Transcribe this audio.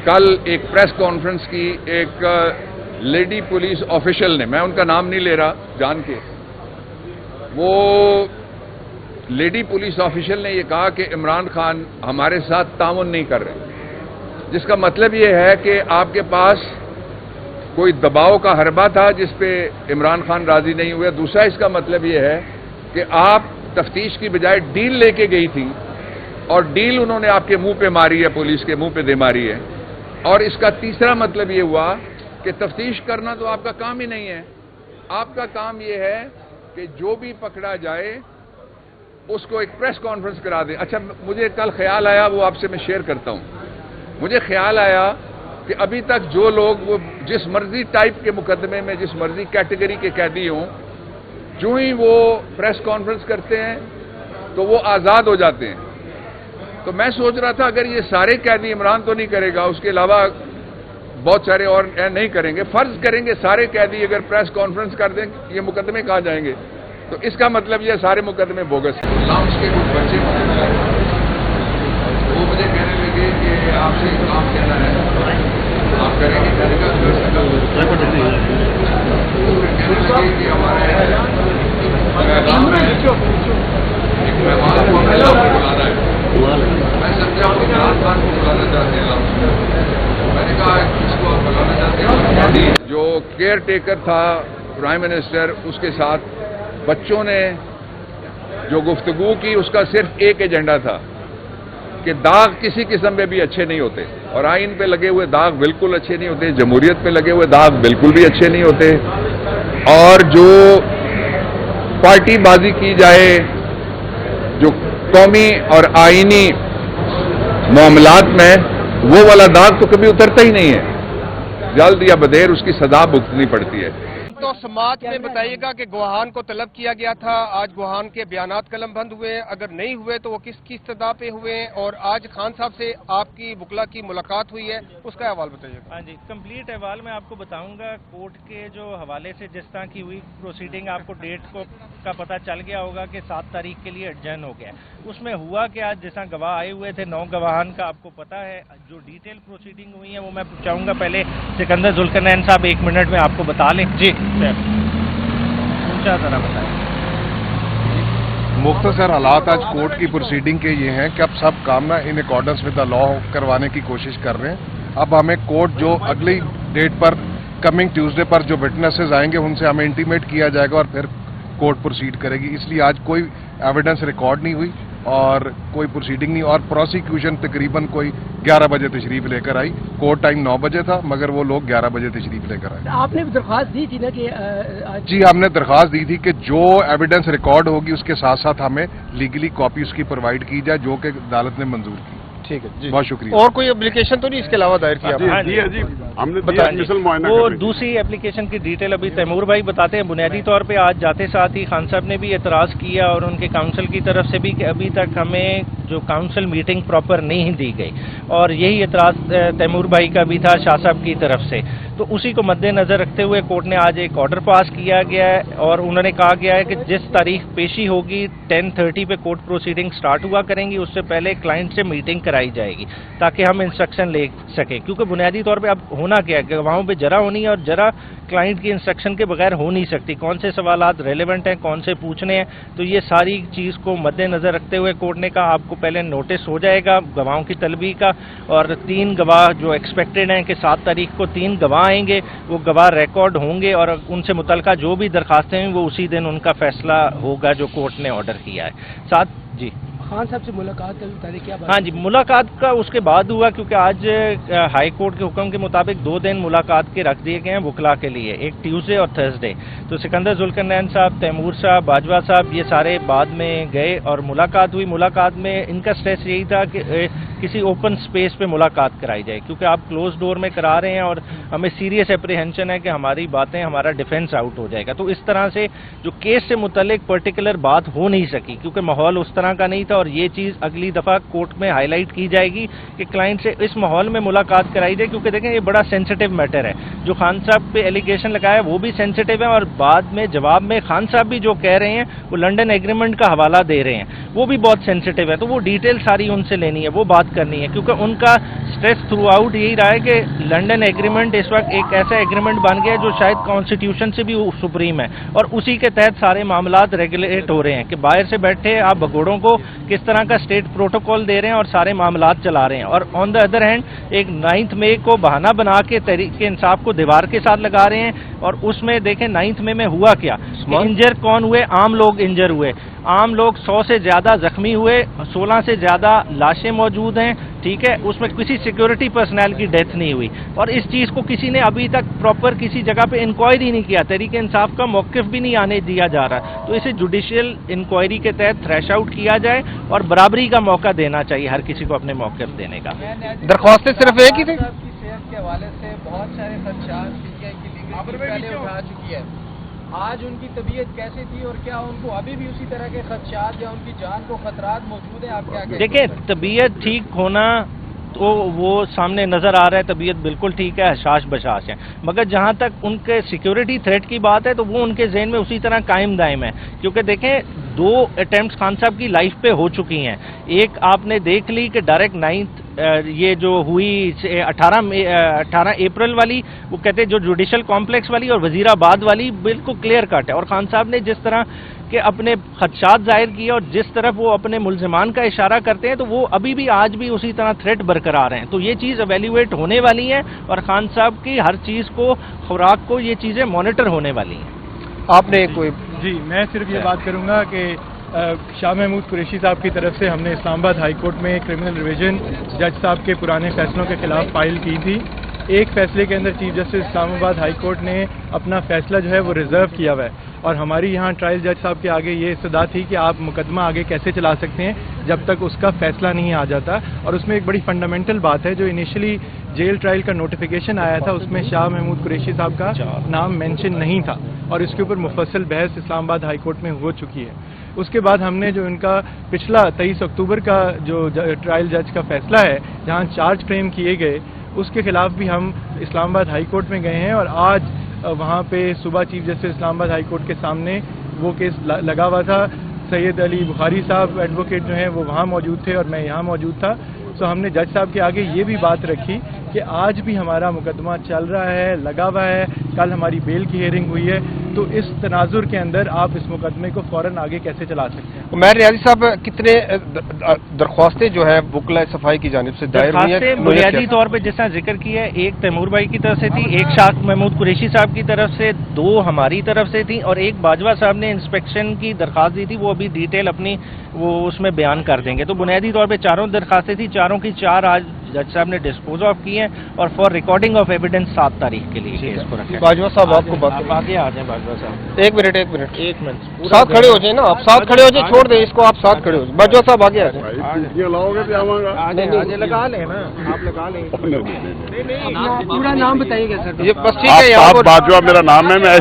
कल एक press conference की एक लेडी पुलिस ऑफिशियल ने, मैं उनका नाम नहीं ले रहा जान के, वो लेडी पुलिस ऑफिशियल ने ये कहा कि इमरान खान हमारे साथ ताउन नहीं कर रहे, जिसका मतलब ये है कि आपके पास कोई दबाव का हरबा था जिस पे इमरान खान राजी नहीं हुए। दूसरा इसका मतलब ये है कि आप तफ्तीश की बजाय डील लेके गई थी और डील उन्होंने आपके मुंह पे मारी है, पुलिस के मुंह पे दे मारी है। और इसका तीसरा मतलब ये हुआ कि तफ्तीश करना तो आपका काम ही नहीं है, आपका काम ये है कि जो भी पकड़ा जाए उसको एक प्रेस कॉन्फ्रेंस करा दें। अच्छा, मुझे कल ख्याल आया, वो आपसे मैं शेयर करता हूं। मुझे ख्याल आया कि अभी तक जो लोग वो जिस मर्जी टाइप के मुकदमे में जिस मर्जी कैटेगरी के कैदी हों, जो ही वो प्रेस कॉन्फ्रेंस करते हैं तो वो आज़ाद हो जाते हैं। तो मैं सोच रहा था अगर ये सारे कैदी, इमरान तो नहीं करेगा, उसके अलावा बहुत सारे और नहीं करेंगे, फर्ज करेंगे सारे कैदी अगर प्रेस कॉन्फ्रेंस कर दें, ये मुकदमे कहाँ जाएंगे? तो इसका मतलब ये सारे मुकदमे बोगस हैं। लाउंज के कुछ बच्चे वो मुझे कहने लगे कि आपसे एक काम कहना है, आप करेंगे? कहने का कहने लगे कि हमारे एक मेहमान को बुलाना है। मैं समझा कि इमरान खान को बुलाना चाहते हैं लाउंज में। मैंने कहा किसको आप बुलाना चाहते हैं? जो केयर टेकर था प्राइम मिनिस्टर, उसके साथ बच्चों ने जो गुफ्तगू की उसका सिर्फ एक एजेंडा था कि दाग किसी किस्म में भी अच्छे नहीं होते, और आइन पे लगे हुए दाग बिल्कुल अच्छे नहीं होते, जमहूरियत पे लगे हुए दाग बिल्कुल भी अच्छे नहीं होते, और जो पार्टीबाजी की जाए, जो कौमी और आइनी मामलात में, वो वाला दाग तो कभी उतरता ही नहीं है। जल्द या बदेर उसकी सजा भुगतनी पड़ती है। तो समात में बताइएगा कि गुहान को तलब किया गया था, आज गुहान के बयानात कलमबंद हुए, अगर नहीं हुए तो वो किसकी इस्तदा पे हुए, और आज खान साहब से आपकी बुकला की मुलाकात हुई है, उसका अहवाल बताइएगा। हाँ जी, कंप्लीट अहवाल मैं आपको बताऊंगा। कोर्ट के जो हवाले से जिस तरह की हुई प्रोसीडिंग, आपको डेट को का पता चल गया होगा कि 7 तारीख के लिए एडजर्न हो गया। उसमें हुआ कि आज जैसा गवाह आए हुए थे 9 गवाहान का आपको पता है, जो डिटेल प्रोसीडिंग हुई है वो मैं चाहूंगा पहले सिकंदर जुल्करनैन साहब 1 मिनट में आपको बता लें। जी पूछा जरा बताएं। मुख्तसर हालात आज कोर्ट की प्रोसीडिंग के ये हैं कि अब सब काम ना in accordance with the law करवाने की कोशिश कर रहे हैं। अब हमें कोर्ट जो अगली डेट पर कमिंग ट्यूसडे पर जो विटनेसेस आएंगे उनसे हमें इंटीमेट किया जाएगा और फिर कोर्ट प्रोसीड करेगी। इसलिए आज कोई एविडेंस रिकॉर्ड नहीं हुई और कोई प्रोसीडिंग नहीं, और प्रोसिक्यूशन तकरीबन कोई 11 बजे तशरीफ लेकर आई। कोर्ट टाइम 9 बजे था, मगर वो लोग 11 बजे तशरीफ लेकर आए। आपने भी दरख्वास्त दी थी ना कि जी, हमने दरख्वास्त दी थी कि जो एविडेंस रिकॉर्ड होगी उसके साथ साथ हमें लीगली कॉपी उसकी प्रोवाइड की जाए, जो कि अदालत ने मंजूर की। ठीक है जी, बहुत शुक्रिया। और कोई एप्लीकेशन तो नहीं इसके अलावा दायर किया? हमने वो दूसरी एप्लीकेशन की डिटेल अभी तैमूर भाई बताते हैं। बुनियादी तौर पे आज जाते साथ ही खान साहब ने भी एतराज़ किया और उनके काउंसिल की तरफ से भी कि अभी तक हमें जो काउंसिल मीटिंग प्रॉपर नहीं दी गई, और यही एतराज़ तैमूर भाई का भी था शाह साहब की तरफ से। तो उसी को मद्देनजर रखते हुए कोर्ट ने आज एक ऑर्डर पास किया गया है और उन्होंने कहा गया है कि जिस तारीख पेशी होगी 10:30 पे कोर्ट प्रोसीडिंग स्टार्ट हुआ करेंगी, उससे पहले क्लाइंट से मीटिंग कराई जाएगी ताकि हम इंस्ट्रक्शन ले सकें। क्योंकि बुनियादी तौर पे अब होना क्या है, गवाहों पे जरा होनी है और जरा क्लाइंट की इंस्ट्रक्शन के बगैर हो नहीं सकती। कौन से सवालात रेलेवेंट हैं, कौन से पूछने हैं, तो ये सारी चीज़ को मद्देनजर रखते हुए कोर्ट ने कहा आपको पहले नोटिस हो जाएगा गवाहों की तलबी का, और 3 गवाह जो एक्सपेक्टेड हैं कि 7 तारीख को 3 गवाह आएंगे, वो गवाह रिकॉर्ड होंगे और उनसे मुतल्लिका जो भी दरखास्तें हैं वो उसी दिन उनका फैसला होगा जो कोर्ट ने ऑर्डर किया है। साथ जी खान साहब से मुलाकात का क्या बात? हाँ जी, मुलाकात का उसके बाद हुआ, क्योंकि आज हाई कोर्ट के हुक्म के मुताबिक 2 दिन मुलाकात के रख दिए गए हैं वकला के लिए, एक ट्यूसडे और थर्सडे। तो सिकंदर जुल्करनैन साहब, तैमूर साहब, बाजवा साहब, ये सारे बाद में गए और मुलाकात हुई। मुलाकात में इनका स्ट्रेस यही था कि किसी ओपन स्पेस पे मुलाकात कराई जाए, क्योंकि आप क्लोज डोर में करा रहे हैं और हमें सीरियस एप्रीहेंशन है कि हमारी बातें, हमारा डिफेंस आउट हो जाएगा। तो इस तरह से जो केस से मुतल्लिक पर्टिकुलर बात हो नहीं सकी, क्योंकि माहौल उस तरह का नहीं था اور یہ چیز اگلی دفعہ کورٹ میں ہائی لائٹ کی جائے گی کہ کلائنٹ سے اس ماحول میں ملاقات کرائی جائے، کیونکہ دیکھیں یہ بڑا سینسیٹیو میٹر ہے. جو خان صاحب پہ ایلیگیشن لگایا وہ بھی سینسیٹیو ہے، اور بعد میں جواب میں خان صاحب بھی جو کہہ رہے ہیں وہ لنڈن ایگریمنٹ کا حوالہ دے رہے ہیں، وہ بھی بہت سینسیٹیو ہے. تو وہ ڈیٹیل ساری ان سے لینی ہے، وہ بات کرنی ہے، کیونکہ ان کا اسٹریس تھرو آؤٹ یہی رہا ہے کہ لنڈن ایگریمنٹ اس وقت ایک ایسا ایگریمنٹ بن گیا ہے جو شاید کانسٹیٹیوشن سے بھی سپریم ہے، اور اسی کے تحت سارے معاملات ریگولیٹ ہو رہے ہیں کہ باہر سے بیٹھے آپ بھگوڑوں کو کس طرح کا اسٹیٹ پروٹوکول دے رہے ہیں اور سارے معاملات چلا رہے ہیں. اور آن دا ادر ہینڈ ایک 9 مئی کو بہانہ بنا کے تحریک انصاف کو دیوار کے ساتھ لگا رہے ہیں، اور اس میں دیکھیں 9 مئی میں ہوا کیا، انجر کون ہوئے؟ عام لوگ انجر ہوئے، عام لوگ 100 سے زیادہ زخمی ہوئے، 16 سے زیادہ لاشیں موجود ہیں، ٹھیک ہے، اس میں کسی سیکیورٹی پرسنل کی ڈیتھ نہیں ہوئی. اور اس چیز کو کسی نے ابھی تک پراپر کسی جگہ پہ انکوائری نہیں کیا، تحریک انصاف کا موقف بھی نہیں آنے دیا جا رہا. تو اسے جوڈیشل انکوائری کے تحت تھریش آؤٹ کیا جائے اور برابری کا موقع دینا چاہیے ہر کسی کو اپنے موقف دینے کا. درخواستیں صرف ایک ہی تھی. صحت کے حوالے سے بہت سارے خدشات پی ٹی آئی کی لیگل پہلے اٹھا چکی ہے. آج ان کی طبیعت کیسے تھی اور کیا ان کو ابھی بھی اسی طرح کے خدشات یا ان کی جان کو خطرات موجود ہیں؟ آپ کیا کہتے ہیں؟ دیکھیں طبیعت ٹھیک ہونا تو وہ سامنے نظر آ رہا ہے، طبیعت بالکل ٹھیک ہے، حشاش بشاش ہے، مگر جہاں تک ان کے سیکیورٹی تھریٹ کی بات ہے تو وہ ان کے ذہن میں اسی طرح قائم دائم ہے. کیونکہ دیکھیں 2 اٹیمپٹس خان صاحب کی لائف پہ ہو چکی ہیں. ایک آپ نے دیکھ لی کہ ڈائریکٹ 9 یہ جو ہوئی 18 اپریل والی، وہ کہتے ہیں جو جوڈیشل کمپلیکس والی، اور وزیر آباد والی بالکل کلیئر کٹ ہے. اور خان صاحب نے جس طرح کہ اپنے خدشات ظاہر کیے اور جس طرف وہ اپنے ملزمان کا اشارہ کرتے ہیں تو وہ ابھی بھی آج بھی اسی طرح تھریٹ برقرار ہیں. تو یہ چیز ایویلیویٹ ہونے والی ہے اور خان صاحب کی ہر چیز کو، خوراک کو، یہ چیزیں مانیٹر ہونے والی ہیں. آپ نے کوئی جی میں صرف یہ بات کروں گا کہ شاہ محمود قریشی صاحب کی طرف سے ہم نے اسلام آباد ہائی کورٹ میں کرمنل ریویژن جج صاحب کے پرانے فیصلوں کے خلاف فائل کی تھی. ایک فیصلے کے اندر چیف جسٹس اسلام آباد ہائی کورٹ نے اپنا فیصلہ جو ہے وہ ریزرو کیا ہوا ہے، اور ہماری یہاں ٹرائل جج صاحب کے آگے یہ استدعا تھی کہ آپ مقدمہ آگے کیسے چلا سکتے ہیں جب تک اس کا فیصلہ نہیں آ جاتا. اور اس میں ایک بڑی فنڈامنٹل بات ہے، جو انیشلی جیل ٹرائل کا نوٹیفیکیشن آیا تھا اس میں شاہ محمود قریشی صاحب کا نام مینشن نہیں تھا، اور اس کے اوپر مفصل بحث اسلام آباد ہائی کورٹ میں ہو چکی ہے. اس کے بعد ہم نے جو ان کا پچھلا 23 اکتوبر کا جو ٹرائل جج کا فیصلہ ہے جہاں چارج فریم کیے گئے، اس کے خلاف بھی ہم اسلام آباد ہائی کورٹ میں گئے ہیں. اور آج وہاں پہ صبح چیف جسٹس اسلام آباد ہائی کورٹ کے سامنے وہ کیس لگا ہوا تھا. سید علی بخاری صاحب ایڈوکیٹ جو ہیں وہ وہاں موجود تھے اور میں یہاں موجود تھا. تو ہم نے جج صاحب کے آگے یہ بھی بات رکھی کہ آج بھی ہمارا مقدمہ چل رہا ہے، لگا ہوا ہے، کل ہماری بیل کی ہیئرنگ ہوئی ہے. تو اس تناظر کے اندر آپ اس مقدمے کو فوراً آگے کیسے چلا سکتے ہیں؟ عمیر ریاضی صاحب، کتنے درخواستیں جو ہیں وکلاء صفائی کی جانب سے دائر ہوئی ہیں؟ بنیادی طور پہ جس طرح ذکر کیا ہے، ایک تیمور بھائی کی طرف سے تھی، ایک شاہ محمود قریشی صاحب کی طرف سے، 2 ہماری طرف سے تھیں، اور ایک باجوہ صاحب نے انسپیکشن کی درخواست دی تھی. وہ ابھی ڈیٹیل اپنی وہ اس میں بیان کر دیں گے. تو بنیادی طور پہ 4 درخواستیں تھیں، 4 کی 4 آج جج صاحب نے ڈسپوز آف کی ہیں، اور فار ریکارڈنگ آف ایویڈنس 7 تاریخ کے لیے کیس کو رکھا ہے. باجوہ صاحب آپ کو بات آپ آگے آ جائیں. باجوہ صاحب ایک منٹ ساتھ کھڑے ہو جائیں نا، آپ ساتھ کھڑے ہو جائیں، چھوڑ دیں اس کو، آپ ساتھ کھڑے ہو جائیں. باجوہ صاحب آگے آ جائیں. لگا لیں نا، آپ لگا لیں. پورا نام بتائیے گا سر. یہ بس ٹھیک ہے. باجوہ میرا نام ہے. میں